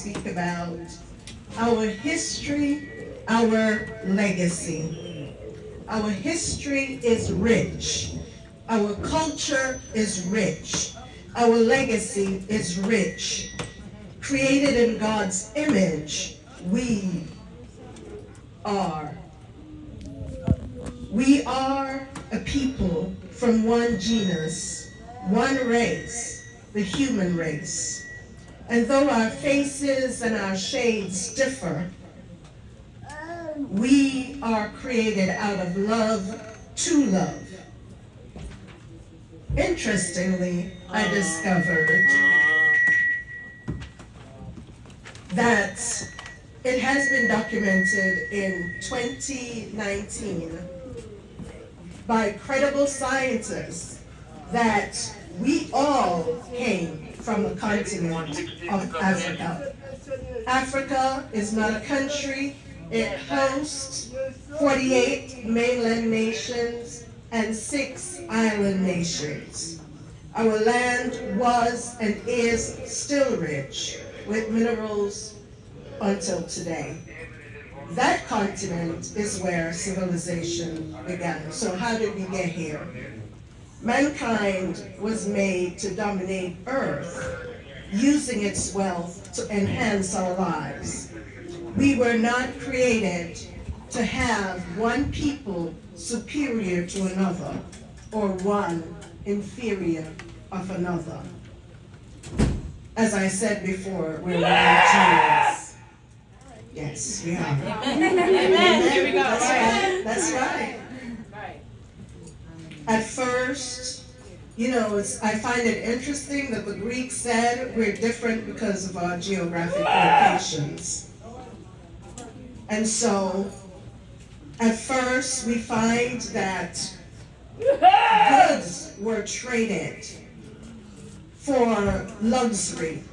speak about our history, our legacy. Our history is rich. Our culture is rich. Our legacy is rich. Created in God's image, we are. We are a people from one genus, one race, the human race. And though our faces and our shades differ, we are created out of love to love. Interestingly, I discovered that it has been documented in 2019 by credible scientists that we all came from the continent of Africa. Africa is not a country. It hosts 48 mainland nations and 6 island nations. Our land was and is still rich with minerals until today. That continent is where civilization began. So how did we get here? Mankind was made to dominate Earth, using its wealth to enhance our lives. We were not created to have one people superior to another or one inferior of another. As I said before, we're Nigerians. Yes, we are. Amen. Here we go. That's right. That's right. At first, I find it interesting that the Greeks said we're different because of our geographic locations. And so, at first, we find that goods were traded for luxury,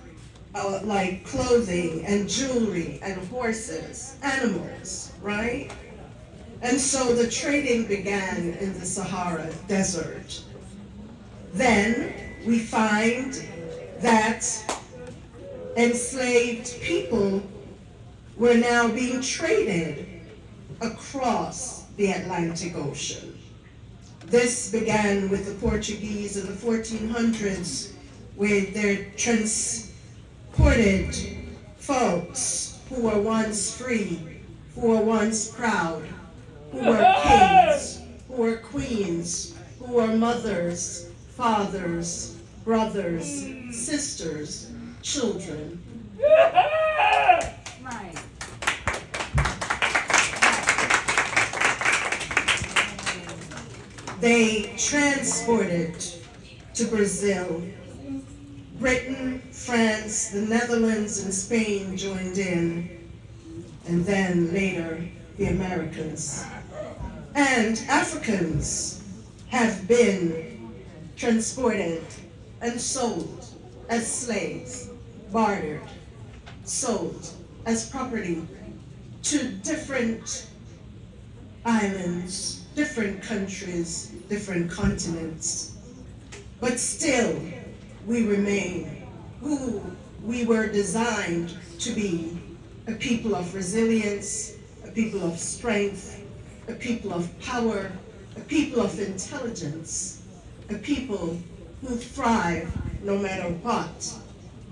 like clothing and jewelry and horses, animals, right? And so the trading began in the Sahara Desert. Then we find that enslaved people were now being traded across the Atlantic Ocean. This began with the Portuguese in the 1400s, with their transported folks who were once free, who were once proud, who were kings, who were queens, who were mothers, fathers, brothers, sisters, children. Right. They transported to Brazil. Britain, France, the Netherlands, and Spain joined in, and then later the Americans. And Africans have been transported and sold as slaves, bartered, sold as property to different islands, different countries, different continents. But still, we remain who we were designed to be, a people of resilience, a people of strength, a people of power, a people of intelligence, a people who thrive no matter what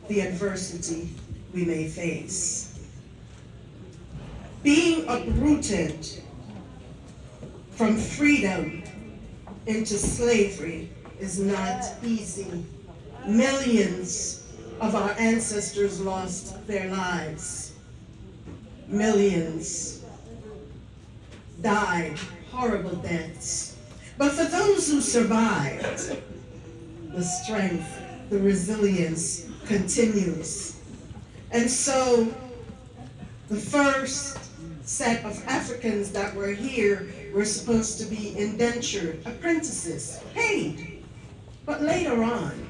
the adversity we may face. Being uprooted from freedom into slavery is not easy. Millions of our ancestors lost their lives. Millions died horrible deaths. But for those who survived, the strength, the resilience continues. And so the first set of Africans that were here were supposed to be indentured apprentices, paid. But later on,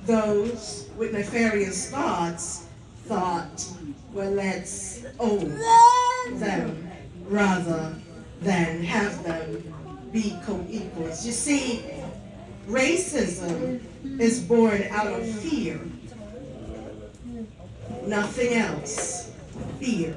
those with nefarious thoughts thought, well, let's own them rather than have them be co-equals. You see, racism is born out of fear. nothing else, fear.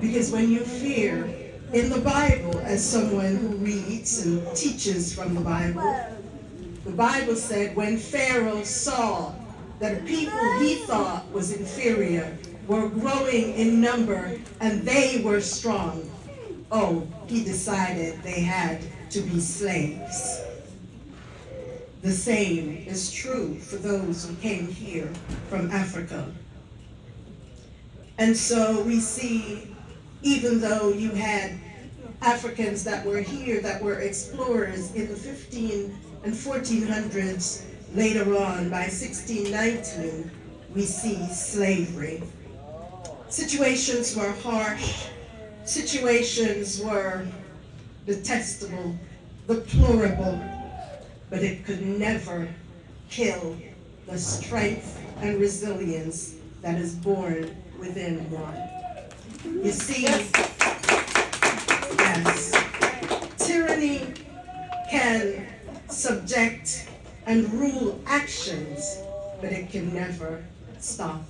Because when you fear, in the Bible, as someone who reads and teaches from the Bible said when Pharaoh saw that the people he thought was inferior were growing in number and they were strong, oh, he decided they had to be slaves. The same is true for those who came here from Africa. And so we see, even though you had Africans that were here that were explorers in the 15 and 1400s, later on, by 1619, we see slavery. Situations were harsh, situations were detestable, deplorable, but it could never kill the strength and resilience that is born within one. You see, yes, tyranny can subject and rule actions, but it can never stop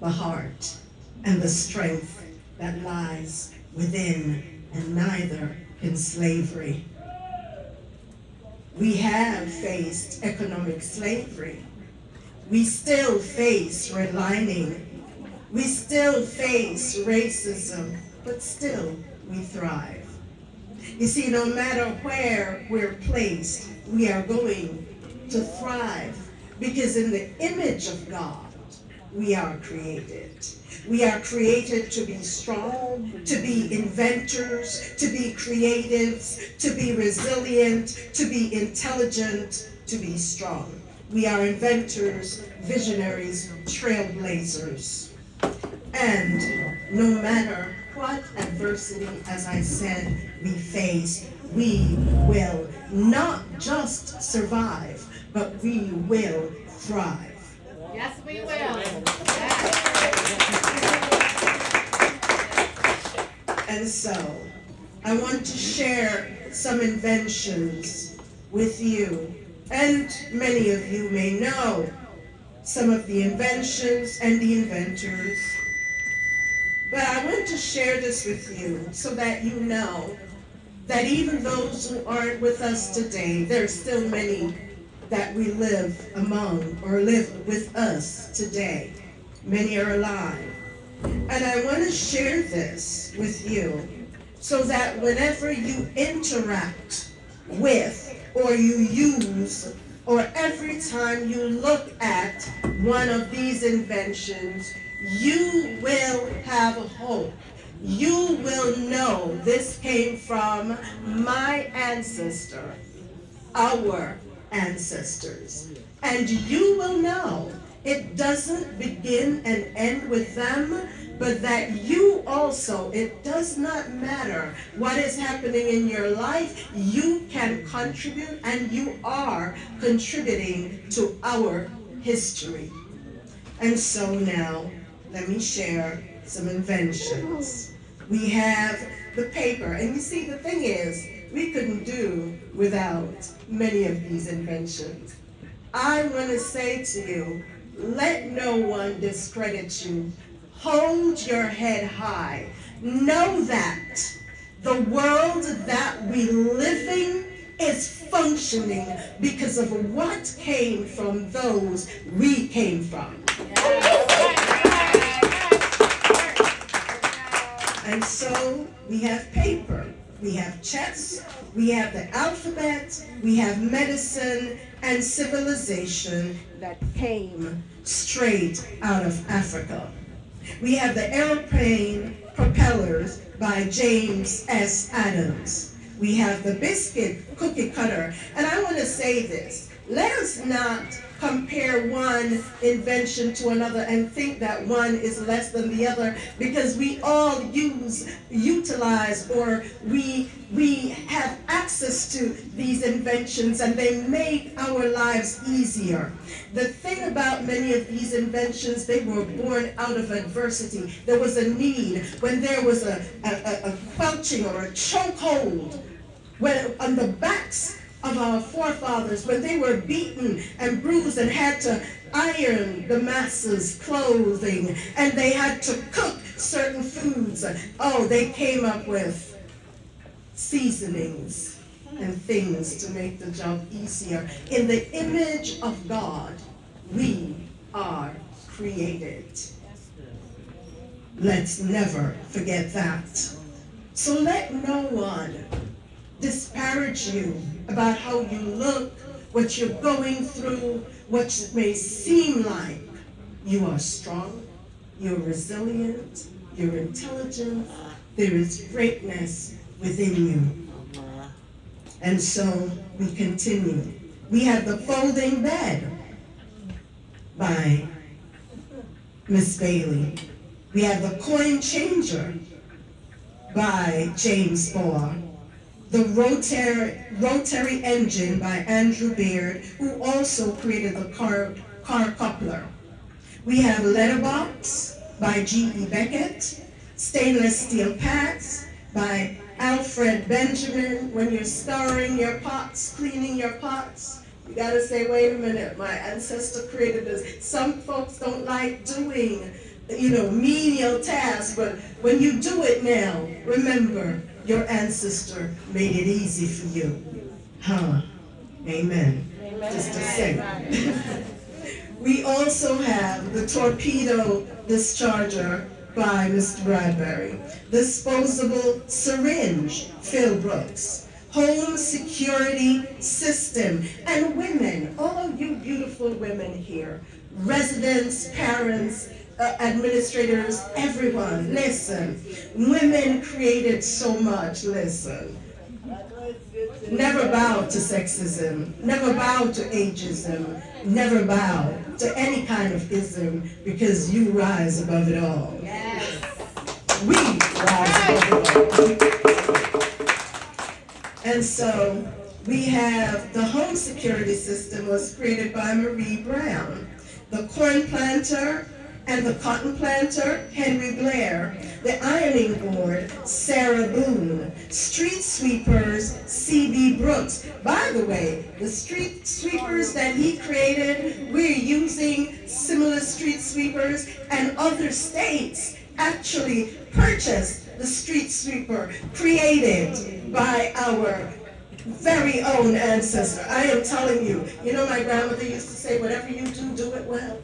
the heart and the strength that lies within, and neither can slavery. We have faced economic slavery. We still face redlining. We still face racism, but still we thrive. You see, no matter where we're placed, we are going to thrive, because in the image of God, we are created. We are created to be strong, to be inventors, to be creatives, to be resilient, to be intelligent, to be strong. We are inventors, visionaries, trailblazers. And no matter what adversity, as I said, we face, we will not just survive, but we will thrive. Yes, we will. And so, I want to share some inventions with you. And many of you may know some of the inventions and the inventors. But I want to share this with you so that you know that even those who aren't with us today, there are still many that we live among or live with us today. Many are alive. And I want to share this with you so that whenever you interact with or you use or every time you look at one of these inventions, you will have hope. You will know this came from my ancestor, our ancestors. And you will know it doesn't begin and end with them, but that you also, it does not matter what is happening in your life, you can contribute and you are contributing to our history. And so now, let me share some inventions. We have the paper, and you see the thing is, we couldn't do without many of these inventions. I want to say to you, let no one discredit you. Hold your head high. Know that the world that we live in is functioning because of what came from those we came from. And so we have paper, we have chess, we have the alphabet, we have medicine and civilization that came straight out of Africa. We have the airplane propellers by James S. Adams. We have the biscuit cookie cutter. And I want to say this, let us not compare one invention to another and think that one is less than the other, because we all utilize, or we have access to these inventions and they make our lives easier. The thing about many of these inventions, they were born out of adversity. There was a need when there was a quelching or a chokehold when on the backs of our forefathers when they were beaten and bruised and had to iron the masses' clothing and they had to cook certain foods. Oh, they came up with seasonings and things to make the job easier. In the image of God, we are created. Let's never forget that. So let no one disparage you about how you look, what you're going through, what it may seem like. You are strong, you're resilient, you're intelligent, there is greatness within you. And so we continue. We have the folding bed by Miss Bailey. We have the coin changer by James Bohr. The rotary engine by Andrew Beard, who also created the car coupler. We have letterbox by G.E. Beckett. Stainless steel pans by Alfred Benjamin. When you're stirring your pots, cleaning your pots, you gotta say, wait a minute, my ancestor created this. Some folks don't like doing, menial tasks, but when you do it now, remember, your ancestor made it easy for you. Huh? Amen. Amen. Just to say. We also have the torpedo discharger by Mr. Bradbury. Disposable syringe, Phil Brooks. Home security system. And women, all of you beautiful women here, residents, parents, administrators, everyone, listen. Women created so much, listen. Never bow to sexism, never bow to ageism, never bow to any kind of ism, because you rise above it all. Yes. We rise above it all. And so we have the home security system was created by Marie Brown. The corn planter and the cotton planter, Henry Blair. The ironing board, Sarah Boone. Street sweepers, C.B. Brooks. By the way, the street sweepers that he created, we're using similar street sweepers, and other states actually purchased the street sweeper created by our very own ancestor. I am telling you, my grandmother used to say, whatever you do, do it well.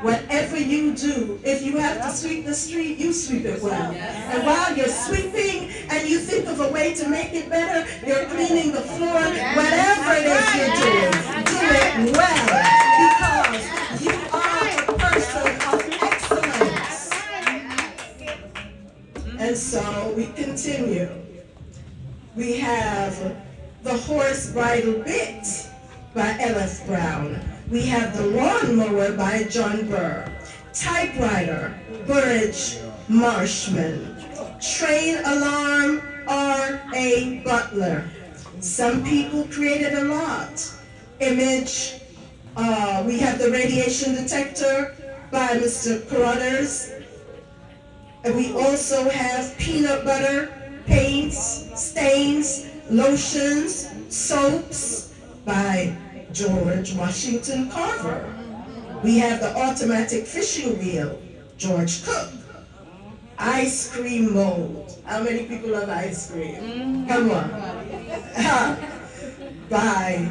Whatever you do, if you have to sweep the street, you sweep it well. And while you're sweeping and you think of a way to make it better, you're cleaning the floor, whatever it is you're doing, do it well. Because you are a person of excellence. And so we continue. We have the horse bridle bit by L.F. Brown. We have the lawnmower by John Burr. Typewriter, Burridge Marshman. Train alarm, R.A. Butler. Some people created a lot. Image, we have the radiation detector by Mr. Carruthers. And we also have peanut butter, paints, stains, lotions, soaps by George Washington Carver. We have the automatic fishing reel, George Cook. Ice cream mold. How many people love ice cream? Come on. By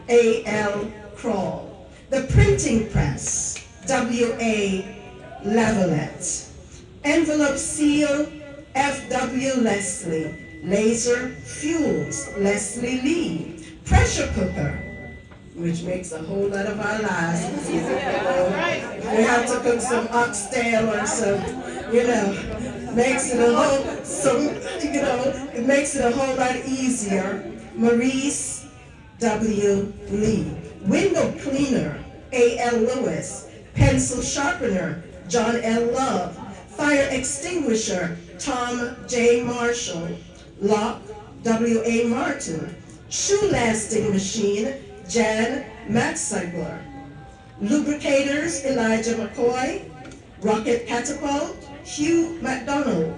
A.L. Kroll. The printing press, W.A. Lavalette. Envelope seal, F.W. Leslie. Laser fuels, Leslie Lee. Pressure cooker, which makes a whole lot of our lives easier. We have to cook some oxtail or some, makes it it makes it a whole lot easier. Maurice W. Lee. Window cleaner, A.L. Lewis. Pencil sharpener, John L. Love. Fire extinguisher, Tom J. Marshall. Lock, W.A. Martin. Shoe lasting machine, Jan Matzigler. Lubricators, Elijah McCoy. Rocket catapult, Hugh MacDonald.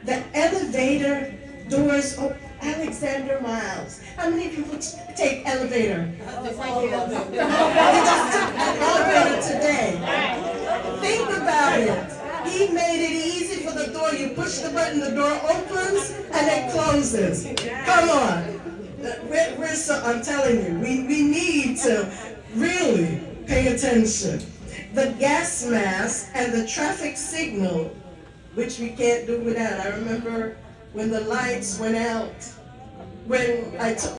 The elevator doors Alexander Miles. How many people take elevator? Just like you. They just took the elevator today. Think about it. He made it easy for the door. You push the button, the door opens, and it closes. Come on. I'm telling you, we need to really pay attention. The gas mask and the traffic signal, which we can't do without. I remember when the lights went out, when I took